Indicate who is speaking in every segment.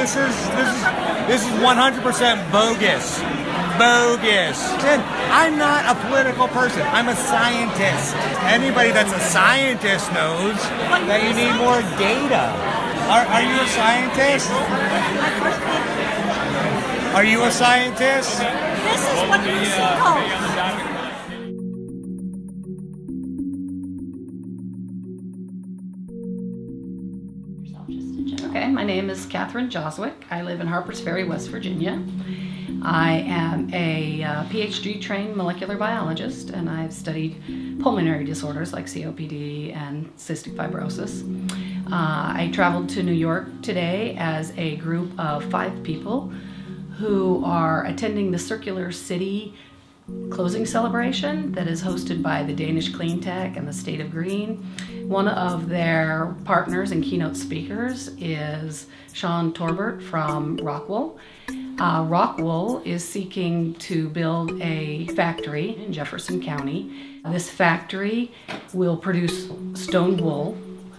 Speaker 1: This is 100% bogus. Bogus. And I'm not a political person. I'm a scientist. Anybody that's a scientist knows that you need more data. Are you a scientist? Are you a scientist?
Speaker 2: This is what we see.
Speaker 3: Okay, my name is Catherine Joswick. I live in Harpers Ferry, West Virginia. I am a PhD trained molecular biologist, and I've studied pulmonary disorders like COPD and cystic fibrosis. I traveled to New York today as a group of 5 people who are attending the Circular City closing celebration that is hosted by the Danish Clean Tech and the State of Green. One of their partners and keynote speakers is Sean Torbert from Rockwool. Rockwool is seeking to build a factory in Jefferson County. This factory will produce stone wool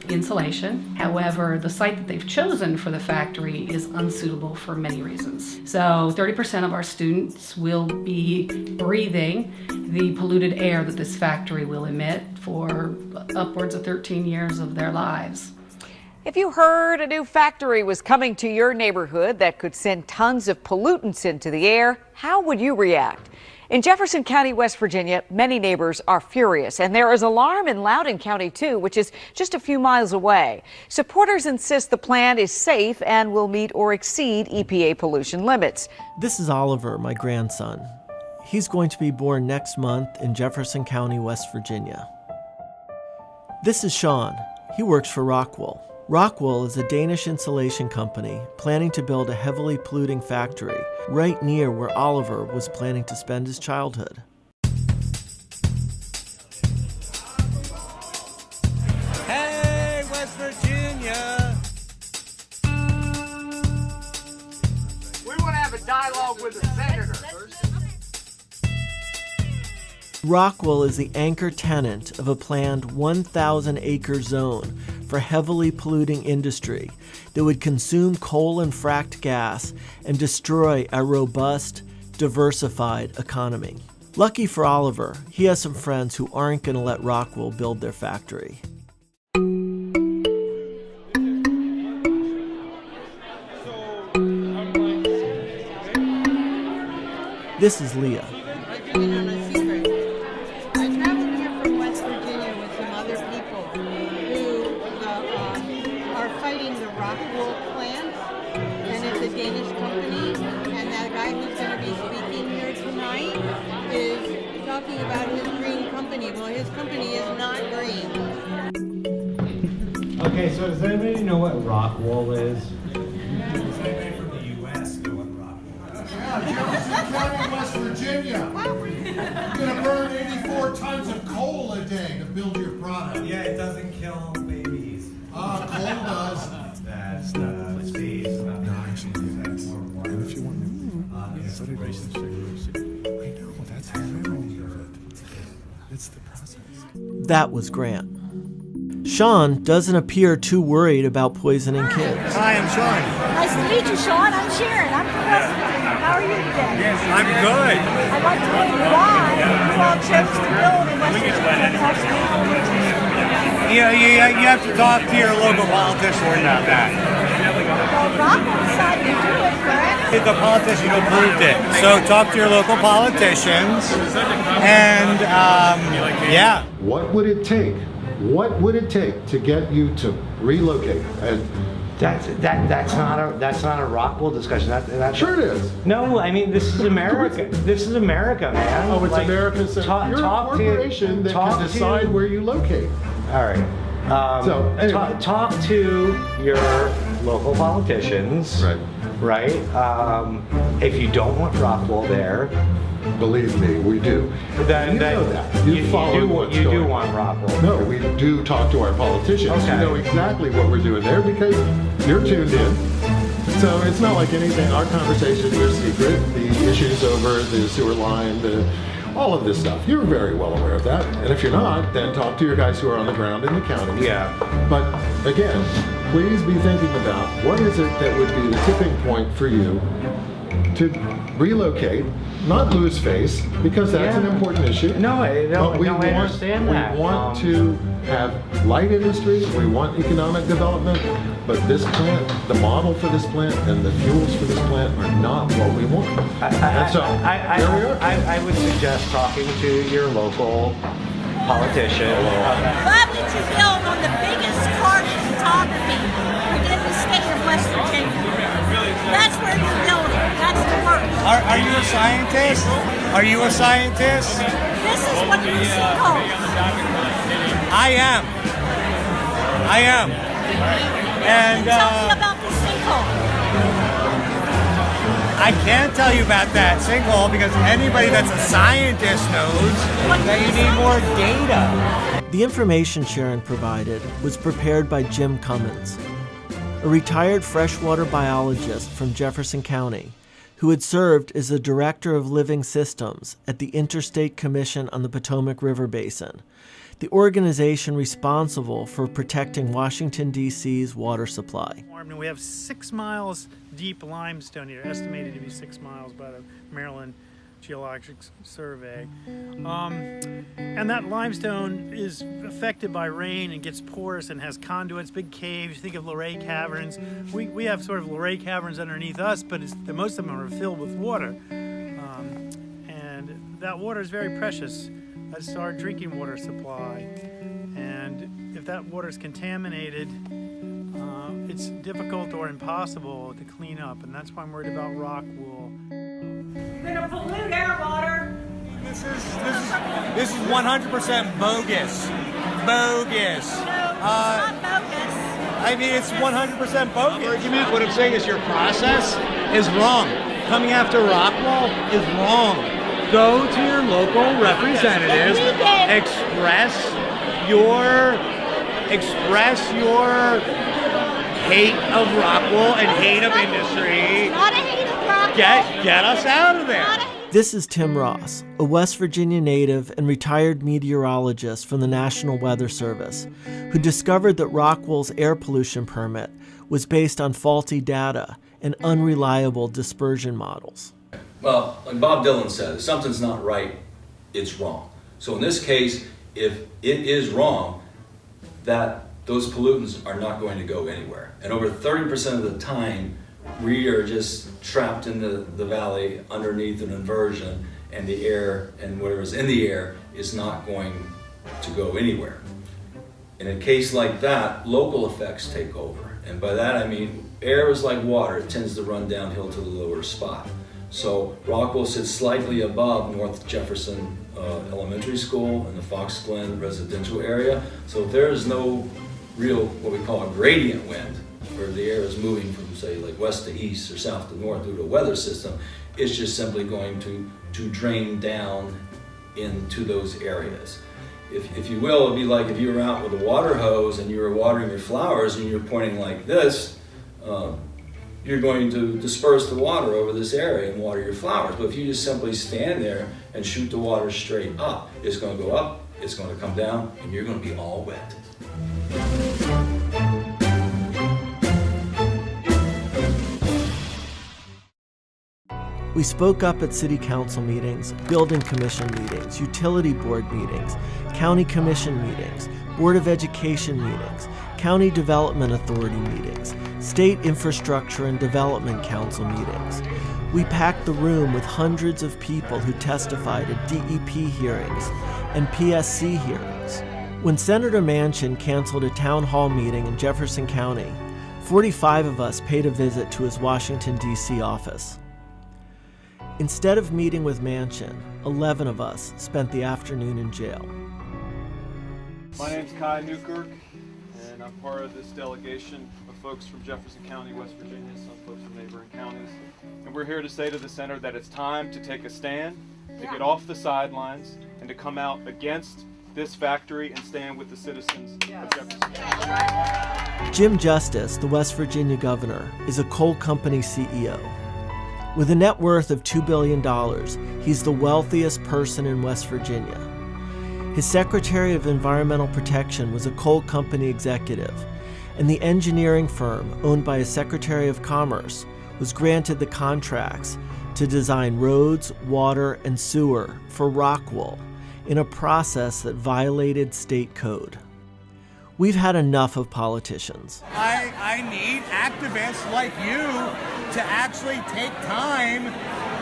Speaker 3: insulation. However, the site that they've chosen for the factory is unsuitable for many reasons. So 30% of our students will be breathing the polluted air that this factory will emit for upwards of 13 years of their lives.
Speaker 4: If you heard a new factory was coming to your neighborhood that could send tons of pollutants into the air, how would you react? In Jefferson County, West Virginia, many neighbors are furious, and there is alarm in Loudoun County, too, which is just a few miles away. Supporters insist the plant is safe and will meet or exceed EPA pollution limits.
Speaker 5: This is Oliver, my grandson. He's going to be born next month in Jefferson County, West Virginia. This is Sean. He works for Rockwool. Rockwool is a Danish insulation company planning to build a heavily polluting factory right near where Oliver was planning to spend his childhood.
Speaker 1: Hey, West Virginia!
Speaker 6: We want to have a dialogue with the senator.
Speaker 5: Rockwool is the anchor tenant of a planned 1,000-acre zone for heavily polluting industry that would consume coal and fracked gas and destroy a robust, diversified economy. Lucky for Oliver, he has some friends who aren't going to let Rockwool build their factory. This is Leah.
Speaker 7: Rockwool plant, and it's a Danish company, and that guy who's going to be speaking here tonight is talking about his green company. Well, his company is not green.
Speaker 8: Okay, so does anybody know what Rockwool is?
Speaker 9: Does anybody from the U.S. know what Rockwool is? Yeah, Jefferson County, West Virginia. You're going to burn 84 tons of coal a day to build your product.
Speaker 8: Yeah, it doesn't kill babies.
Speaker 9: Coal does.
Speaker 8: That's the space. No, actually, that's more important. And if you want I know, that's the irony of it. It's the process.
Speaker 5: That was Grant. Sean doesn't appear too worried about poisoning kids.
Speaker 1: Hi, I'm Sean.
Speaker 2: Nice to meet you, Sean. I'm Sharon. I'm from West Virginia. How are you today?
Speaker 1: Yes, I'm good.
Speaker 2: I'd like to know why you all chose to build in West Virginia.
Speaker 1: You have to talk to your local politician about that.
Speaker 2: Well, Rockwool decided to do it, correct?
Speaker 1: The politician approved it. So talk to your local politicians. And, yeah.
Speaker 10: What would it take? What would it take to get you to relocate? And
Speaker 11: that's not a Rockwool discussion. That's
Speaker 10: sure it is.
Speaker 11: No, I mean this is America. This is America, man.
Speaker 10: Oh, it's like, America. So you're a corporation that can decide where you locate.
Speaker 11: All right.
Speaker 10: So anyway.
Speaker 11: Talk to your local politicians.
Speaker 10: Right.
Speaker 11: Right. If you don't want Rockwool there,
Speaker 10: believe me, we do.
Speaker 11: Then
Speaker 10: you know that. You
Speaker 11: do want Rockwool.
Speaker 10: No, we do talk to our politicians.
Speaker 11: Okay.
Speaker 10: You know exactly what we're doing there because you're tuned in. So it's not like anything. Our conversations are secret. The issues over the sewer line, all of this stuff. You're very well aware of that. And if you're not, then talk to your guys who are on the ground in the county.
Speaker 11: Yeah.
Speaker 10: But again, please be thinking about what is it that would be the tipping point for you to relocate, not lose face, because that's an important issue.
Speaker 11: I understand that.
Speaker 10: We want to have light industry, we want economic development, but this plant, the model for this plant and the fuels for this plant are not what we want. And so, here we are.
Speaker 11: I would suggest talking to your local politician.
Speaker 2: Why would you build on the biggest carbon photography within the state of West Virginia? That's where you're building. That's the worst.
Speaker 1: Are you a scientist? Are you a scientist?
Speaker 2: This is what you sinkholes.
Speaker 1: I am. And
Speaker 2: Tell me about the sinkhole.
Speaker 1: I can't tell you about that sinkhole because anybody that's a scientist knows that you need more data.
Speaker 5: The information Sharon provided was prepared by Jim Cummins, a retired freshwater biologist from Jefferson County who had served as the Director of Living Systems at the Interstate Commission on the Potomac River Basin, the organization responsible for protecting Washington, D.C.'s water supply.
Speaker 12: We have 6 miles deep limestone here, estimated to be 6 miles by the Maryland Geologic Survey. And that limestone is affected by rain and gets porous and has conduits, big caves. Think of Luray Caverns. We have sort of Luray Caverns underneath us, but most of them are filled with water. And that water is very precious. That's our drinking water supply. And if that water is contaminated, it's difficult or impossible to clean up. And that's why I'm worried about Rockwool.
Speaker 2: You're gonna pollute our water.
Speaker 1: This is 100% bogus. Bogus.
Speaker 2: No, it's not bogus.
Speaker 1: I mean, it's 100% bogus.
Speaker 6: Argument. What I'm saying is your process is wrong. Coming after Rockwool is wrong. Go to your local representatives, express your hate of Rockwool and hate of industry.
Speaker 2: Not a hate of Rockwool.
Speaker 6: Get us out of there.
Speaker 5: This is Tim Ross, a West Virginia native and retired meteorologist from the National Weather Service, who discovered that Rockwool's air pollution permit was based on faulty data and unreliable dispersion models.
Speaker 13: Well, like Bob Dylan said, if something's not right, it's wrong. So in this case, if it is wrong, that those pollutants are not going to go anywhere. And over 30% of the time, we are just trapped in the valley underneath an inversion, and the air and whatever's in the air is not going to go anywhere. In a case like that, local effects take over. And by that I mean, air is like water, it tends to run downhill to the lower spot. So Rockwool sits slightly above North Jefferson Elementary School in the Fox Glen residential area. So if there is no real, what we call a gradient wind, where the air is moving from, say, like west to east or south to north due to a weather system, it's just simply going to drain down into those areas. If you will, it'd be like if you were out with a water hose and you were watering your flowers and you're pointing like this, you're going to disperse the water over this area and water your flowers. But if you just simply stand there and shoot the water straight up, it's going to go up, it's going to come down, and you're going to be all wet.
Speaker 5: We spoke up at city council meetings, building commission meetings, utility board meetings, county commission meetings, board of education meetings, county development authority meetings, state infrastructure and development council meetings. We packed the room with hundreds of people who testified at DEP hearings and PSC hearings. When Senator Manchin canceled a town hall meeting in Jefferson County, 45 of us paid a visit to his Washington, D.C. office. Instead of meeting with Manchin, 11 of us spent the afternoon in jail.
Speaker 14: My name's Kai Newkirk, and I'm part of this delegation of folks from Jefferson County, West Virginia, some folks from neighboring counties. And we're here to say to the center that it's time to take a stand, to get off the sidelines, and to come out against this factory and stand with the citizens of Jefferson County.
Speaker 5: Jim Justice, the West Virginia governor, is a coal company CEO. With a net worth of $2 billion, he's the wealthiest person in West Virginia. His Secretary of Environmental Protection was a coal company executive, and the engineering firm owned by a Secretary of Commerce was granted the contracts to design roads, water, and sewer for Rockwool in a process that violated state code. We've had enough of politicians.
Speaker 1: I need activists like you to actually take time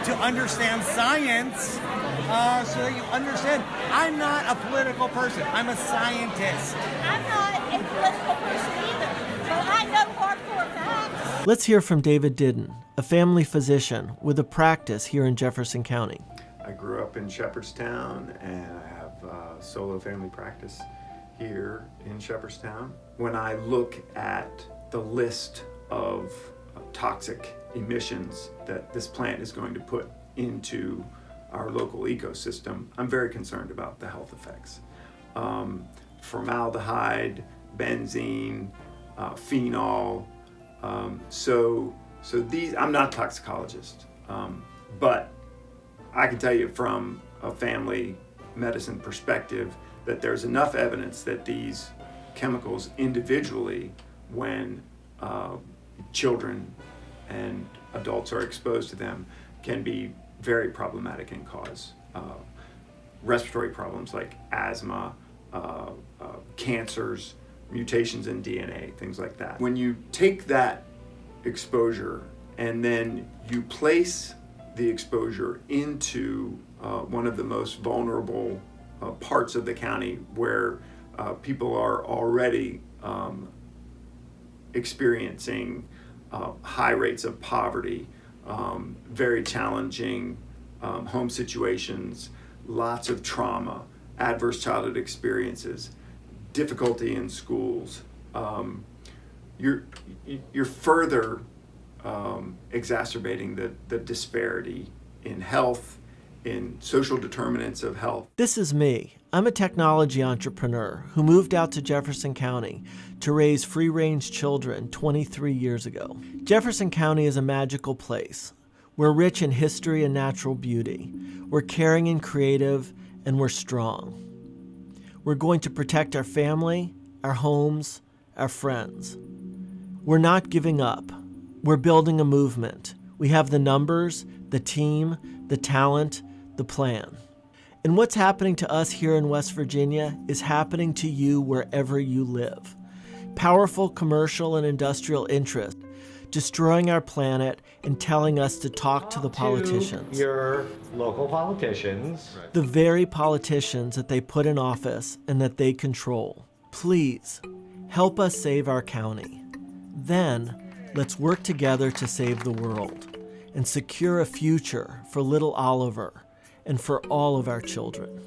Speaker 1: to understand science so that you understand. I'm not a political person. I'm a scientist.
Speaker 2: I'm not a political person either, but I know hardcore facts.
Speaker 5: Let's hear from David Didden, a family physician with a practice here in Jefferson County.
Speaker 15: I grew up in Shepherdstown, and I have a solo family practice here in Shepherdstown. When I look at the list of toxic emissions that this plant is going to put into our local ecosystem, I'm very concerned about the health effects. Formaldehyde, benzene, phenol. So these, I'm not a toxicologist, but I can tell you from a family medicine perspective that there's enough evidence that these chemicals individually, when children and adults are exposed to them, can be very problematic and cause respiratory problems like asthma, cancers, mutations in DNA, things like that. When you take that exposure and then you place the exposure into one of the most vulnerable parts of the county where people are already experiencing high rates of poverty, very challenging home situations, lots of trauma, adverse childhood experiences, difficulty in schools. You're further exacerbating the disparity in health, in social determinants of health.
Speaker 5: This is me. I'm a technology entrepreneur who moved out to Jefferson County to raise free-range children 23 years ago. Jefferson County is a magical place. We're rich in history and natural beauty. We're caring and creative, and we're strong. We're going to protect our family, our homes, our friends. We're not giving up. We're building a movement. We have the numbers, the team, the talent, the plan. And what's happening to us here in West Virginia is happening to you wherever you live. Powerful commercial and industrial interests destroying our planet and telling us to talk to the politicians.
Speaker 11: Your local politicians.
Speaker 5: The very politicians that they put in office and that they control. Please, help us save our county. Then, let's work together to save the world and secure a future for little Oliver and for all of our children.